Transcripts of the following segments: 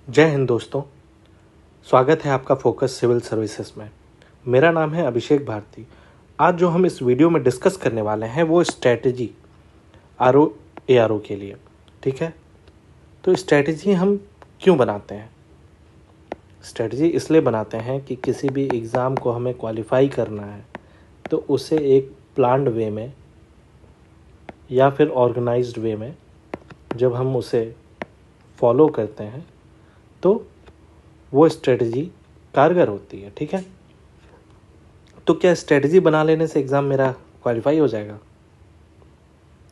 जय हिंद दोस्तों। स्वागत है आपका फोकस सिविल सर्विसेज में। मेरा नाम है अभिषेक भारती। आज जो हम इस वीडियो में डिस्कस करने वाले हैं वो स्ट्रैटेजी ARO के लिए। ठीक है, तो स्ट्रैटेजी हम क्यों बनाते हैं? स्ट्रैटेजी इसलिए बनाते हैं कि किसी भी एग्ज़ाम को हमें क्वालिफाई करना है तो उसे एक प्लान्ड वे में या फिर ऑर्गेनाइज्ड वे में जब हम उसे फॉलो करते हैं तो वो स्ट्रेटजी कारगर होती है। ठीक है, तो क्या स्ट्रेटजी बना लेने से एग्ज़ाम मेरा क्वालिफाई हो जाएगा?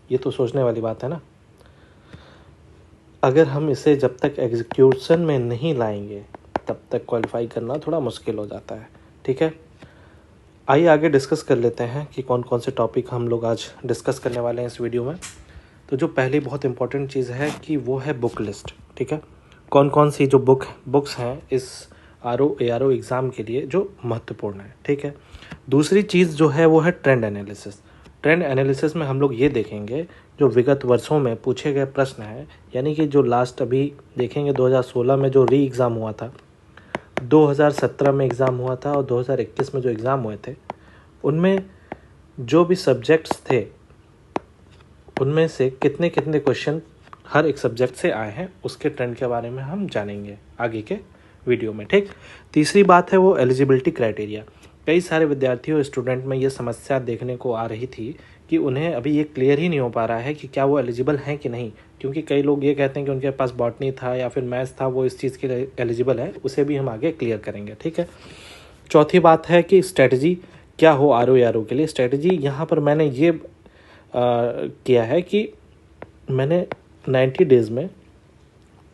ये तो सोचने वाली बात है ना। अगर हम इसे जब तक एग्जीक्यूशन में नहीं लाएंगे तब तक क्वालिफाई करना थोड़ा मुश्किल हो जाता है। ठीक है, आइए आगे डिस्कस कर लेते हैं कि कौन कौन से टॉपिक हम लोग आज डिस्कस करने वाले हैं इस वीडियो में। तो जो पहली बहुत इंपॉर्टेंट चीज़ है कि वो है बुक लिस्ट। ठीक है, कौन कौन सी जो बुक्स हैं इस ARO एग्ज़ाम के लिए जो महत्वपूर्ण है। ठीक है, दूसरी चीज़ जो है वो है ट्रेंड एनालिसिस। ट्रेंड एनालिसिस में हम लोग ये देखेंगे जो विगत वर्षों में पूछे गए प्रश्न हैं, यानी कि जो लास्ट अभी देखेंगे 2016 में जो री एग्ज़ाम हुआ था, 2017 में एग्ज़ाम हुआ था और 2021 में जो एग्ज़ाम हुए थे, उनमें जो भी सब्जेक्ट्स थे उनमें से कितने कितने क्वेश्चन हर एक सब्जेक्ट से आए हैं, उसके ट्रेंड के बारे में हम जानेंगे आगे के वीडियो में। ठीक, तीसरी बात है वो एलिजिबिलिटी क्राइटेरिया। कई सारे विद्यार्थियों स्टूडेंट में ये समस्या देखने को आ रही थी कि उन्हें अभी ये क्लियर ही नहीं हो पा रहा है कि क्या वो एलिजिबल हैं कि नहीं, क्योंकि कई लोग ये कहते हैं कि उनके पास बॉटनी था या फिर मैथ्स था, वो इस चीज़ के लिए एलिजिबल है। उसे भी हम आगे क्लियर करेंगे। ठीक है, चौथी बात है कि स्ट्रेटजी क्या हो ARO के लिए। स्ट्रेटजी यहाँ पर मैंने ये किया है कि मैंने 90 डेज़ में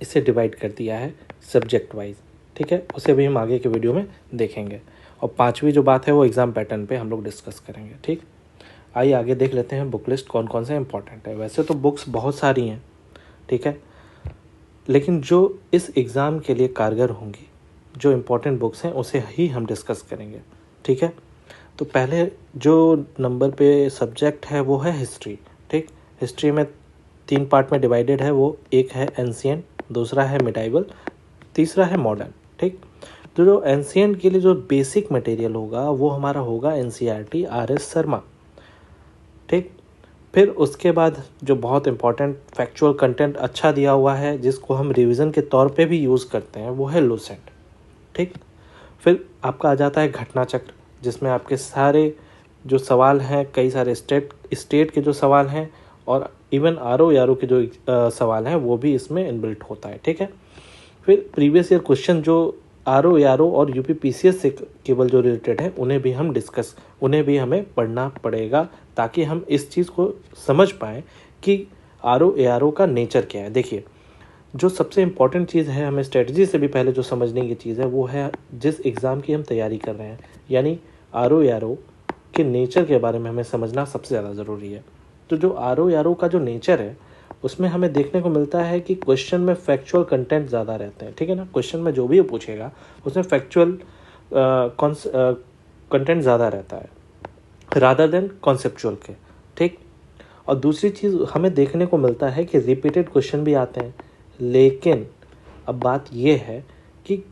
इसे डिवाइड कर दिया है सब्जेक्ट वाइज। ठीक है, उसे भी हम आगे के वीडियो में देखेंगे। और पांचवी जो बात है वो एग्ज़ाम पैटर्न पे हम लोग डिस्कस करेंगे। ठीक, आइए आगे देख लेते हैं बुक लिस्ट कौन कौन से इंपॉर्टेंट है। वैसे तो बुक्स बहुत सारी हैं, ठीक है, लेकिन जो इस एग्ज़ाम के लिए कारगर होंगी, जो इम्पोर्टेंट बुक्स हैं, उसे ही हम डिस्कस करेंगे। ठीक है, तो पहले जो नंबर पे सब्जेक्ट है वो है हिस्ट्री। ठीक, हिस्ट्री में 3 पार्ट में डिवाइडेड है। वो एक है एंशिएंट, दूसरा है मिडाइवल, तीसरा है मॉडर्न। ठीक, तो जो एंशिएंट के लिए जो बेसिक मटेरियल होगा वो हमारा होगा NCERT RS शर्मा। ठीक, फिर उसके बाद जो बहुत इंपॉर्टेंट फैक्चुअल कंटेंट अच्छा दिया हुआ है जिसको हम रिवीजन के तौर पे भी यूज़ करते हैं वो है लूसेंट। ठीक, फिर आपका आ जाता है घटना चक्र, जिसमें आपके सारे जो सवाल हैं, कई सारे स्टेट के जो सवाल हैं और इवन ARO के जो सवाल हैं वो भी इसमें इनबिल्ट होता है। ठीक है, फिर प्रीवियस ईयर क्वेश्चन जो ARO और UP PCS से केवल जो रिलेटेड है उन्हें भी हमें पढ़ना पड़ेगा ताकि हम इस चीज़ को समझ पाएँ कि ARO का नेचर क्या है। देखिए, जो सबसे इम्पॉर्टेंट चीज़ है, हमें स्ट्रेटजी से भी पहले जो समझने की चीज़ है वो है जिस एग्ज़ाम की हम तैयारी कर रहे हैं, यानी ARO के नेचर के बारे में हमें समझना सबसे ज़्यादा ज़रूरी है। तो जो ARO का जो नेचर है उसमें हमें देखने को मिलता है कि क्वेश्चन में फैक्चुअल कंटेंट ज़्यादा रहते हैं। ठीक है ना, क्वेश्चन में जो भी पूछेगा उसमें फैक्चुअल कंटेंट ज़्यादा रहता है रादर देन कॉन्सेप्चुअल के। ठीक, और दूसरी चीज़ हमें देखने को मिलता है कि रिपीटेड क्वेश्चन भी आते हैं, लेकिन अब बात यह है कि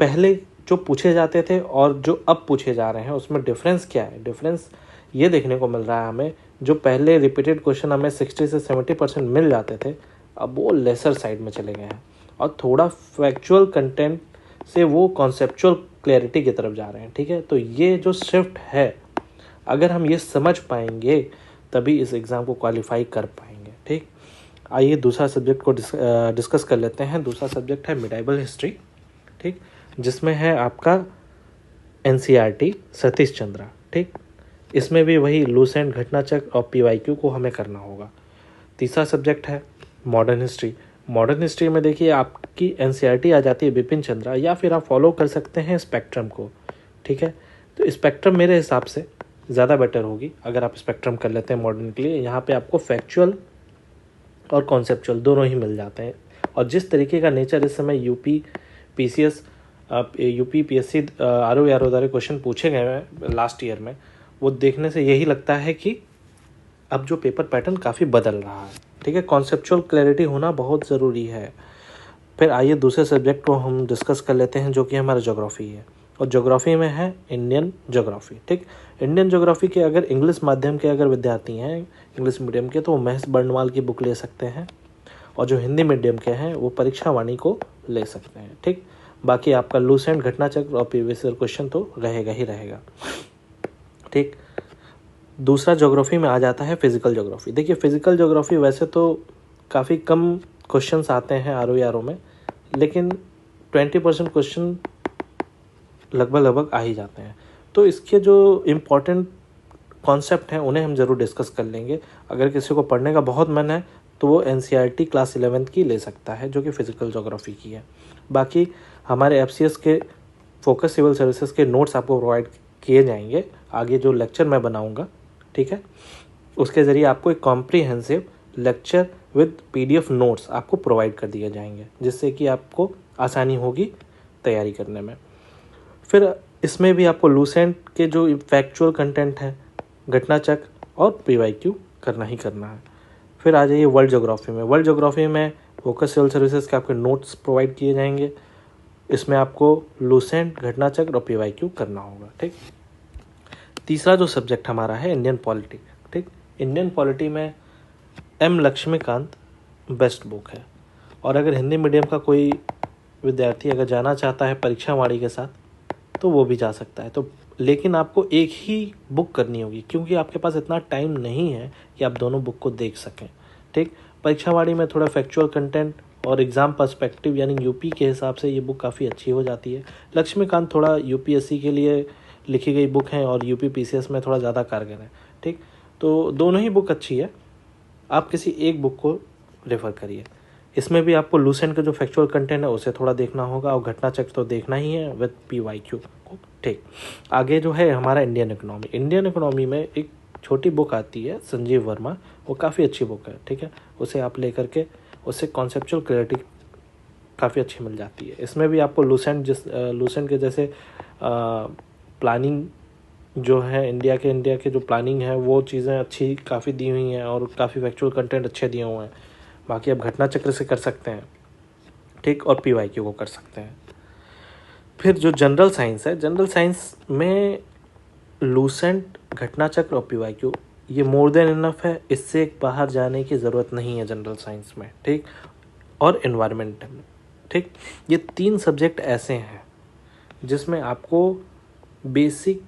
पहले जो पूछे जाते थे और जो अब पूछे जा रहे हैं उसमें डिफरेंस क्या है। डिफरेंस ये देखने को मिल रहा है हमें, जो पहले रिपीटेड क्वेश्चन हमें 60 से 70% मिल जाते थे, अब वो लेसर साइड में चले गए हैं और थोड़ा फैक्चुअल कंटेंट से वो कॉन्सेप्चुअल क्लैरिटी की तरफ जा रहे हैं। ठीक है, तो ये जो शिफ्ट है, अगर हम ये समझ पाएंगे तभी इस एग्ज़ाम को क्वालिफाई कर पाएंगे। ठीक, आइए दूसरा सब्जेक्ट को डिस्कस कर लेते हैं। दूसरा सब्जेक्ट है मिडाइवल हिस्ट्री। ठीक, जिसमें है आपका NCERT सतीश चंद्रा। ठीक, इसमें भी वही लूसेंट, घटना चक्र और PYQ को हमें करना होगा। तीसरा सब्जेक्ट है मॉडर्न हिस्ट्री। मॉडर्न हिस्ट्री में देखिए आपकी NCERT आ जाती है बिपिन चंद्रा, या फिर आप फॉलो कर सकते हैं स्पेक्ट्रम को। ठीक है, तो स्पेक्ट्रम मेरे हिसाब से ज़्यादा बेटर होगी अगर आप स्पेक्ट्रम कर लेते हैं मॉडर्न के लिए। यहाँ पे आपको फैक्चुअल और कॉन्सेप्चुअल दोनों ही मिल जाते हैं। और जिस तरीके का नेचर इस समय UP PSC ARO द्वारा क्वेश्चन पूछे गए हैं लास्ट ईयर में, वो देखने से यही लगता है कि अब जो पेपर पैटर्न काफ़ी बदल रहा है। ठीक है, कॉन्सेप्चुअल क्लैरिटी होना बहुत ज़रूरी है। फिर आइए दूसरे सब्जेक्ट को हम डिस्कस कर लेते हैं, जो कि हमारा ज्योग्राफी है। और ज्योग्राफी में है इंडियन ज्योग्राफी। ठीक, इंडियन ज्योग्राफी के अगर इंग्लिश माध्यम के अगर विद्यार्थी हैं, इंग्लिश मीडियम के, तो वो महेश बर्णवाल की बुक ले सकते हैं, और जो हिंदी मीडियम के हैं वो परीक्षा वाणी को ले सकते हैं। ठीक, बाकी आपका लूसेंट, घटना चक्र और प्रीवियस ईयर क्वेश्चन तो रहेगा ही रहेगा। ठीक, दूसरा ज्योग्राफी में आ जाता है फिजिकल ज्योग्राफी। देखिए, फिजिकल ज्योग्राफी वैसे तो काफ़ी कम क्वेश्चंस आते हैं आर में, लेकिन 20% क्वेश्चन लगभग आ ही जाते हैं। तो इसके जो इम्पोर्टेंट कॉन्सेप्ट हैं उन्हें हम ज़रूर डिस्कस कर लेंगे। अगर किसी को पढ़ने का बहुत मन है तो वो NCERT क्लास 11th की ले सकता है, जो कि फिजिकल ज्योग्राफी की है। बाकी हमारे FCS के फोकस सिविल सर्विसेज के नोट्स आपको प्रोवाइड किए जाएंगे आगे जो लेक्चर मैं बनाऊंगा। ठीक है, उसके ज़रिए आपको एक comprehensive lecture with PDF notes आपको प्रोवाइड कर दिए जाएंगे, जिससे कि आपको आसानी होगी तैयारी करने में। फिर इसमें भी आपको लूसेंट के जो फैक्चुअल कंटेंट है, घटना चक्र और PYQ करना ही करना है। फिर आ जाइए वर्ल्ड ज्योग्राफी में। वर्ल्ड ज्योग्राफी में फोकस सिविल सर्विसेज के आपके नोट्स प्रोवाइड किए जाएंगे। इसमें आपको लूसेंट, घटना चक्र और PYQ करना होगा। ठीक, तीसरा जो सब्जेक्ट हमारा है इंडियन पॉलिटी। ठीक, इंडियन पॉलिटी में M लक्ष्मीकांत बेस्ट बुक है, और अगर हिंदी मीडियम का कोई विद्यार्थी अगर जाना चाहता है परीक्षा वाणी के साथ तो वो भी जा सकता है। तो लेकिन आपको एक ही बुक करनी होगी, क्योंकि आपके पास इतना टाइम नहीं है कि आप दोनों बुक को देख सकें। ठीक, परीक्षा वाणी में थोड़ा फैक्चुअल कंटेंट और एग्ज़ाम पर्सपेक्टिव यानी यूपी के हिसाब से ये बुक काफ़ी अच्छी हो जाती है। लक्ष्मीकांत थोड़ा UPSC के लिए लिखी गई बुक है और UP PCS में थोड़ा ज़्यादा कारगर है। ठीक, तो दोनों ही बुक अच्छी है, आप किसी एक बुक को रेफ़र करिए। इसमें भी आपको लूसेंट का जो फैक्चुअल कंटेंट है उसे थोड़ा देखना होगा, और घटना चक्र तो देखना ही है विद PYQ को। ठीक, आगे जो है हमारा इंडियन इकोनॉमी। इंडियन इकोनॉमी में एक छोटी बुक आती है संजीव वर्मा, वो काफ़ी अच्छी बुक है। ठीक है, उसे आप लेकर के उससे कॉन्सेप्चुअल क्लैरिटी काफ़ी अच्छी मिल जाती है। इसमें भी आपको लूसेंट के जैसे प्लानिंग जो है इंडिया के जो प्लानिंग है वो चीज़ें अच्छी काफ़ी दी हुई हैं, और काफ़ी फैक्चुअल कंटेंट अच्छे दिए हुए हैं। बाकी आप घटना चक्र से कर सकते हैं। ठीक, और PYQ को कर सकते हैं। फिर जो जनरल साइंस है, जनरल साइंस में लूसेंट, घटना चक्र और PYQ ये मोर देन इनफ है, इससे बाहर जाने की ज़रूरत नहीं है जनरल साइंस में। ठीक, और एनवायरमेंटल। ठीक, ये 3 सब्जेक्ट ऐसे हैं जिसमें आपको बेसिक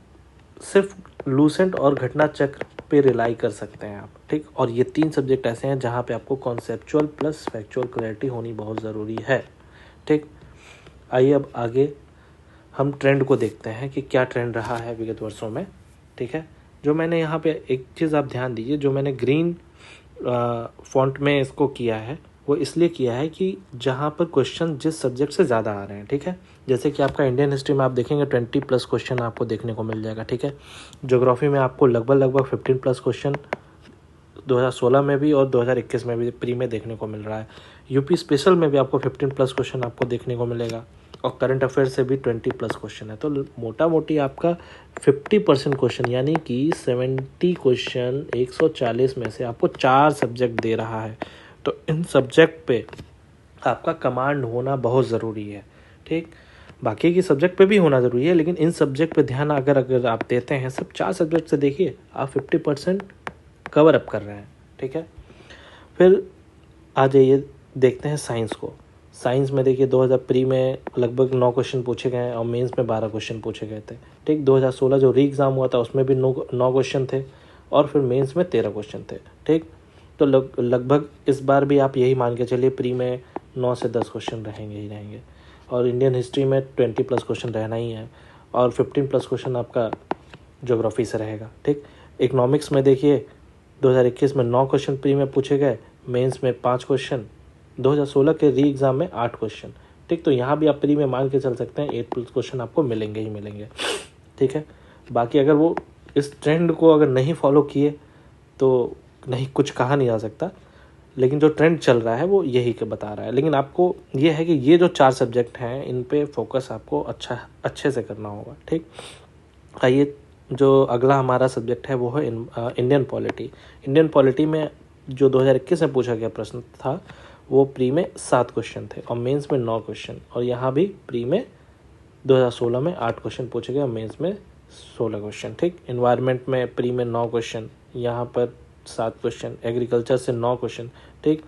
सिर्फ लूसेंट और घटना चक्र पे रिलाई कर सकते हैं आप। ठीक, और ये 3 सब्जेक्ट ऐसे हैं जहाँ पे आपको कॉन्सेप्चुअल प्लस फैक्चुअल क्लैरिटी होनी बहुत ज़रूरी है। ठीक, आइए अब आगे हम ट्रेंड को देखते हैं कि क्या ट्रेंड रहा है विगत वर्षों में। ठीक है, जो मैंने यहाँ पे एक चीज़ आप ध्यान दीजिए, जो मैंने ग्रीन फॉन्ट में इसको किया है वो इसलिए किया है कि जहाँ पर क्वेश्चन जिस सब्जेक्ट से ज़्यादा आ रहे हैं। ठीक है, जैसे कि आपका इंडियन हिस्ट्री में आप देखेंगे 20+ क्वेश्चन आपको देखने को मिल जाएगा। ठीक है, ज्योग्राफी में आपको लगभग 15+ क्वेश्चन 2016 में भी और 2021 में भी प्री में देखने को मिल रहा है। UP स्पेशल में भी आपको 15+ क्वेश्चन आपको देखने को मिलेगा, और करंट अफेयर से भी 20+ क्वेश्चन है। तो मोटा मोटी आपका 50% क्वेश्चन यानी कि 70 क्वेश्चन 140 में से आपको 4 सब्जेक्ट दे रहा है। तो इन सब्जेक्ट पे आपका कमांड होना बहुत ज़रूरी है। ठीक, बाकी की सब्जेक्ट पे भी होना ज़रूरी है, लेकिन इन सब्जेक्ट पे ध्यान अगर आप देते हैं, सब 4 सब्जेक्ट से देखिए, आप 50% कवर अप कर रहे हैं। ठीक है, फिर आ जाइए देखते हैं साइंस को। साइंस में देखिए 2000 प्री में लगभग 9 क्वेश्चन पूछे गए हैं और मेंस में 12 क्वेश्चन पूछे गए थे। ठीक, 2016 जो री एग्ज़ाम हुआ था उसमें भी 9 क्वेश्चन थे, और फिर मेंस में 13 क्वेश्चन थे। ठीक, तो लगभग इस बार भी आप यही मान के चलिए प्री में 9 से 10 क्वेश्चन रहेंगे ही रहेंगे, और इंडियन हिस्ट्री में 20+ क्वेश्चन रहना ही है, और 15+ क्वेश्चन आपका ज्योग्राफी से रहेगा। ठीक, इकोनॉमिक्स में देखिए 2021 में 9 क्वेश्चन प्री में पूछे गए, मेंस में 5 क्वेश्चन, 2016 के री एग्ज़ाम में 8 क्वेश्चन। ठीक, तो यहाँ भी आप प्री में मान के चल सकते हैं 8+ क्वेश्चन आपको मिलेंगे ही मिलेंगे। ठीक है, बाकी अगर वो इस ट्रेंड को अगर नहीं फॉलो किए तो नहीं, कुछ कहा नहीं जा सकता, लेकिन जो ट्रेंड चल रहा है वो यही के बता रहा है। लेकिन आपको ये है कि ये जो 4 सब्जेक्ट हैं इन पे फोकस आपको अच्छे से करना होगा। ठीक, आइए जो अगला हमारा सब्जेक्ट है वो है इंडियन पॉलिटी। इंडियन पॉलिटी में जो 2021 में पूछा गया प्रश्न था वो प्री में 7 क्वेश्चन थे और मेंस में 9 क्वेश्चन, और यहाँ भी प्री में 2016 में 8 क्वेश्चन पूछे गए और मेंस में 16 क्वेश्चन। ठीक, एनवायरनमेंट में प्री में 9 क्वेश्चन, यहाँ पर 7 क्वेश्चन, एग्रीकल्चर से 9 क्वेश्चन। ठीक,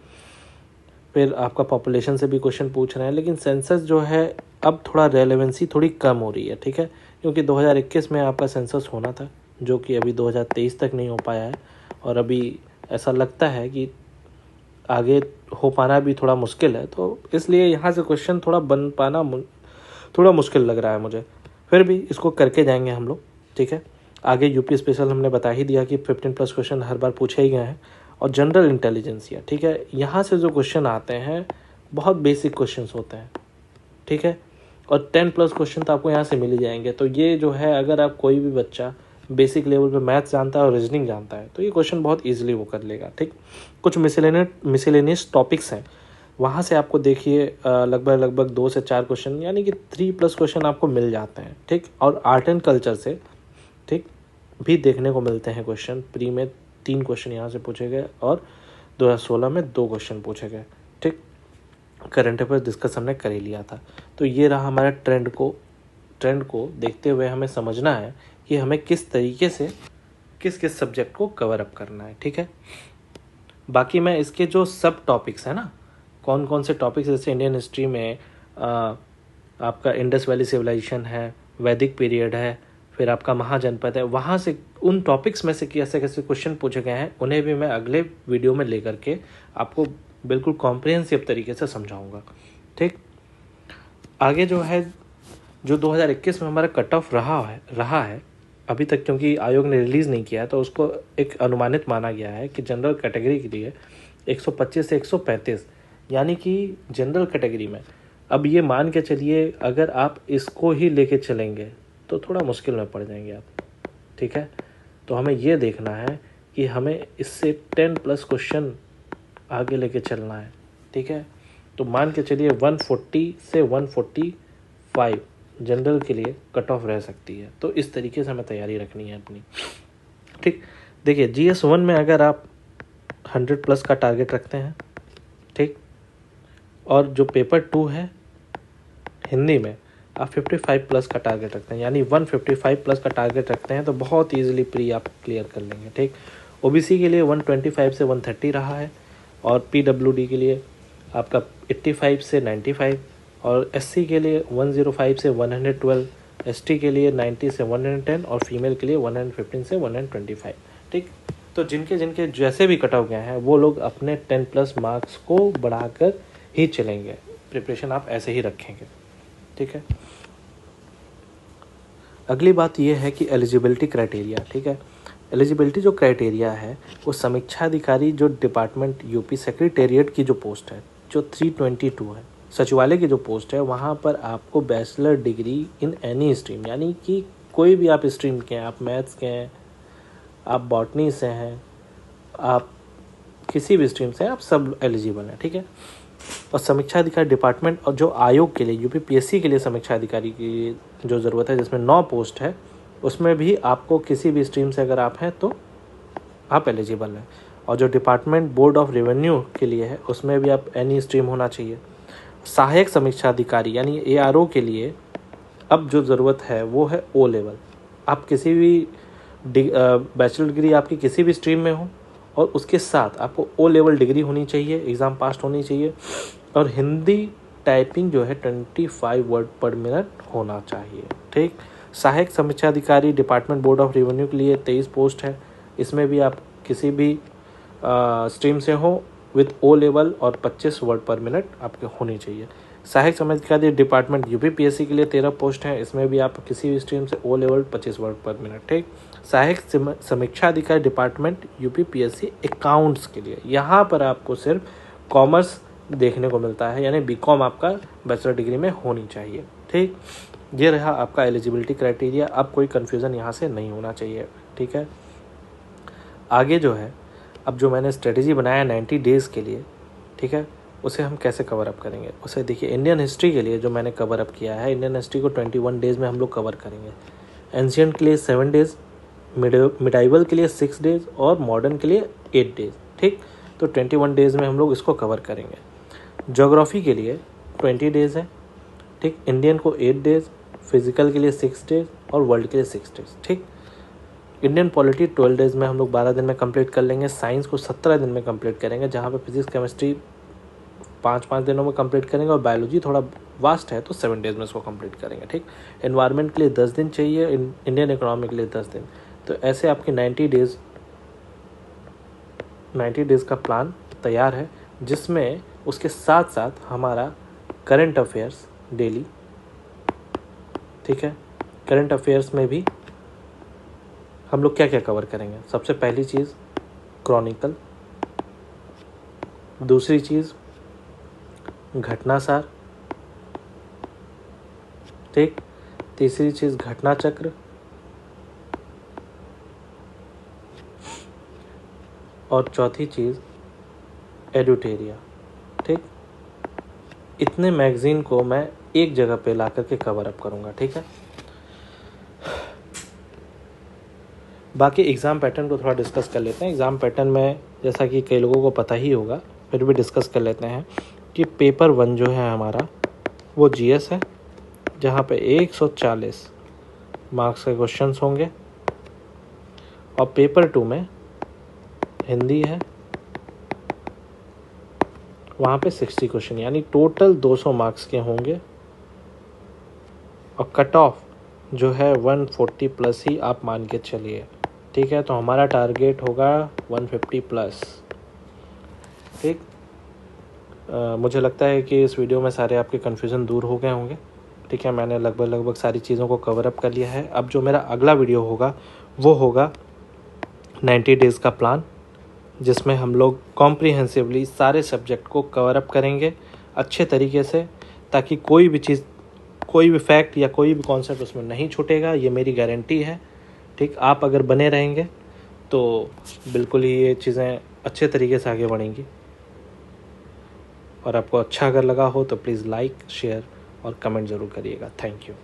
फिर आपका पॉपुलेशन से भी क्वेश्चन पूछ रहे हैं, लेकिन सेंसस जो है अब थोड़ा रेलेवेंसी थोड़ी कम हो रही है। ठीक है, क्योंकि 2021 में आपका सेंसस होना था, जो कि अभी 2023 तक नहीं हो पाया है, और अभी ऐसा लगता है कि आगे हो पाना भी थोड़ा मुश्किल है, तो इसलिए यहाँ से क्वेश्चन थोड़ा बन पाना थोड़ा मुश्किल लग रहा है मुझे। फिर भी इसको करके जाएंगे हम लोग। ठीक है, आगे यूपी स्पेशल हमने बता ही दिया कि 15+ क्वेश्चन हर बार पूछे ही गए हैं, और जनरल इंटेलिजेंसिया। ठीक है, यहाँ से जो क्वेश्चन आते हैं बहुत बेसिक क्वेश्चंस होते हैं। ठीक है, और 10+ क्वेश्चन तो आपको यहाँ से मिल ही जाएंगे। तो ये जो है, अगर आप कोई भी बच्चा बेसिक लेवल पे मैथ्स जानता है और रीजनिंग जानता है तो ये क्वेश्चन बहुत इजीली वो कर लेगा। ठीक, कुछ मिसलेनियस टॉपिक्स हैं, वहाँ से आपको देखिए लगभग 2 से 4 क्वेश्चन, यानी कि 3+ क्वेश्चन आपको मिल जाते हैं। ठीक, और आर्ट एंड कल्चर से ठीक भी देखने को मिलते हैं क्वेश्चन। प्री में 3 क्वेश्चन यहाँ से पूछे गए और 2016 में 2 क्वेश्चन पूछे गए। ठीक, करंट अफेयर्स डिस्कस हमने कर ही लिया था। तो ये रहा हमारा ट्रेंड को देखते हुए हमें समझना है कि हमें किस तरीके से किस सब्जेक्ट को कवर अप करना है। ठीक है, बाकी मैं इसके जो सब टॉपिक्स हैं ना, कौन कौन से टॉपिक्स, जैसे इंडियन हिस्ट्री में आपका इंडस वैली सिविलाइजेशन है, वैदिक पीरियड है, फिर आपका महाजनपद है, वहाँ से उन टॉपिक्स में से कैसे कैसे क्वेश्चन पूछे गए हैं उन्हें भी मैं अगले वीडियो में लेकर के आपको बिल्कुल कॉम्प्रिहेंसिव तरीके से समझाऊंगा। ठीक, आगे जो है, जो 2021 में हमारा कट ऑफ रहा है अभी तक, क्योंकि आयोग ने रिलीज़ नहीं किया है, तो उसको एक अनुमानित माना गया है कि जनरल कैटेगरी के लिए 125 से 135, यानी कि जनरल कैटेगरी में अब ये मान के चलिए अगर आप इसको ही लेके चलेंगे तो थोड़ा मुश्किल में पड़ जाएंगे आप। ठीक है, तो हमें ये देखना है कि हमें इससे 10+ क्वेश्चन आगे लेके चलना है। ठीक है, तो मान के चलिए 140 से 145 जनरल के लिए कट ऑफ रह सकती है, तो इस तरीके से हमें तैयारी रखनी है अपनी। ठीक, देखिए GS1 में अगर आप 100+ का टारगेट रखते हैं, ठीक, और जो पेपर 2 है हिंदी में आप 55+ का टारगेट रखते हैं, यानी 155+ का टारगेट रखते हैं, तो बहुत ईजिली प्री आप क्लियर कर लेंगे। ठीक, OBC के लिए 125 से 130 रहा है, और PWD के लिए आपका 85 से 95, और SC के लिए 105 से 112, ST के लिए 90 से 110, और फीमेल के लिए 115 से 125। ठीक, तो जिनके जैसे भी कट ऑफ गए हैं वो लोग अपने 10+ मार्क्स को बढ़ाकर ही चलेंगे, प्रिपरेशन आप ऐसे ही रखेंगे। ठीक है, अगली बात ये है कि एलिजिबिलिटी क्राइटेरिया। ठीक है, एलिजिबिलिटी जो क्राइटेरिया है वो समीक्षा अधिकारी जो डिपार्टमेंट यूपी सेक्रेटेरिएट की जो पोस्ट है, जो 322 है, सचिवालय की जो पोस्ट है, वहाँ पर आपको bachelor degree in any stream, यानी कि कोई भी आप स्ट्रीम के हैं, आप मैथ्स के हैं, आप बॉटनी से हैं, आप किसी भी स्ट्रीम से हैं, आप सब एलिजिबल हैं। ठीक है, और समीक्षा अधिकारी डिपार्टमेंट और जो आयोग के लिए यूपी PSC के लिए समीक्षा अधिकारी की जो ज़रूरत है, जिसमें 9 पोस्ट है, उसमें भी आपको किसी भी स्ट्रीम से अगर आप हैं तो आप एलिजिबल हैं। और जो डिपार्टमेंट बोर्ड ऑफ रेवेन्यू के लिए है उसमें भी आप एनी स्ट्रीम होना चाहिए। सहायक समीक्षा अधिकारी यानी ARO के लिए अब जो ज़रूरत है वो है O लेवल। आप किसी भी बैचलर डिग्री आपकी किसी भी स्ट्रीम में हो और उसके साथ आपको O लेवल डिग्री होनी चाहिए, एग्ज़ाम पास होनी चाहिए, और हिंदी टाइपिंग जो है 25 वर्ड पर मिनट होना चाहिए। ठीक, सहायक समीक्षा अधिकारी डिपार्टमेंट बोर्ड ऑफ रेवेन्यू के लिए 23 पोस्ट है, इसमें भी आप किसी भी स्ट्रीम से हो विद O लेवल और 25 वर्ड पर मिनट आपके होनी चाहिए। सहायक समीक्षा अधिकारी डिपार्टमेंट यूपी PSC के लिए 13 पोस्ट हैं, इसमें भी आप किसी भी स्ट्रीम से O लेवल 25 वर्ड पर मिनट। ठीक, सहायक समीक्षा अधिकारी डिपार्टमेंट यूपी PSC अकाउंट्स के लिए, यहाँ पर आपको सिर्फ कॉमर्स देखने को मिलता है, यानी BCom आपका बैचलर डिग्री में होनी चाहिए। ठीक, ये रहा आपका एलिजिबिलिटी क्राइटेरिया। अब कोई कन्फ्यूज़न यहाँ से नहीं होना चाहिए। ठीक है, आगे जो है, अब जो मैंने स्ट्रेटेजी बनाया 90 डेज़ के लिए, ठीक है, उसे हम कैसे कवर अप करेंगे। उसे देखिए, इंडियन हिस्ट्री के लिए जो मैंने कवर अप किया है, इंडियन हिस्ट्री को 21 डेज़ में हम लोग कवर करेंगे। एंशिएंट के लिए 7 डेज़, मिडाइवल के लिए 6 डेज़ और मॉडर्न के लिए 8 डेज़। ठीक, तो 21 डेज़ में हम लोग इसको कवर करेंगे। ज्योग्राफी के लिए 20 डेज़ है, ठीक। इंडियन को 8 डेज़, फिजिकल के लिए 6 डेज़ और वर्ल्ड के लिए 6 डेज़, ठीक। इंडियन पॉलिटी 12 डेज़ में हम लोग 12 दिन में कंप्लीट कर लेंगे। साइंस को 17 दिन में कंप्लीट करेंगे, जहाँ पे फिजिक्स केमिस्ट्री 5-5 दिनों में कंप्लीट करेंगे और बायोलॉजी थोड़ा वास्ट है तो 7 डेज़ में इसको कंप्लीट करेंगे, ठीक। एनवायरनमेंट के लिए 10 दिन चाहिए, इंडियन इकोनॉमी के लिए 10 दिन। तो ऐसे आपकी 90 डेज़ का प्लान तैयार है, जिसमें उसके साथ साथ हमारा करंट अफेयर्स डेली, ठीक है। करंट अफेयर्स में भी हम लोग क्या क्या कवर करेंगे? सबसे पहली चीज़ क्रॉनिकल, दूसरी चीज़ घटनासार, ठीक। तीसरी चीज़ घटना चक्र, और चौथी चीज़ एडुटेरिया, ठीक। इतने मैगज़ीन को मैं एक जगह पे ला करके कवर अप करूँगा, ठीक है। बाकी एग्ज़ाम पैटर्न को थोड़ा डिस्कस कर लेते हैं। एग्ज़ाम पैटर्न में जैसा कि कई लोगों को पता ही होगा, फिर भी डिस्कस कर लेते हैं कि पेपर 1 जो है हमारा वो जीएस है, जहाँ पे 140 मार्क्स के क्वेश्चंस होंगे, और पेपर 2 में हिंदी है, वहाँ पे 60 क्वेश्चन, यानी टोटल 200 मार्क्स के होंगे। और कट ऑफ जो है 140 प्लस ही आप मान के चलिए, ठीक है। तो हमारा टारगेट होगा 150 प्लस, ठीक। मुझे लगता है कि इस वीडियो में सारे आपके कन्फ्यूज़न दूर हो गए होंगे, ठीक है। मैंने लगभग सारी चीज़ों को कवर अप कर लिया है। अब जो मेरा अगला वीडियो होगा वो होगा 90 डेज़ का प्लान, जिसमें हम लोग कॉम्प्रिहेंसिवली सारे सब्जेक्ट को कवर अप करेंगे अच्छे तरीके से, ताकि कोई भी चीज़, कोई भी फैक्ट या कोई भी कॉन्सेप्ट उसमें नहीं छूटेगा, ये मेरी गारंटी है, ठीक। आप अगर बने रहेंगे तो बिल्कुल ही ये चीज़ें अच्छे तरीके से आगे बढ़ेंगी। और आपको अच्छा अगर लगा हो तो प्लीज़ लाइक, शेयर और कमेंट ज़रूर करिएगा। Thank you.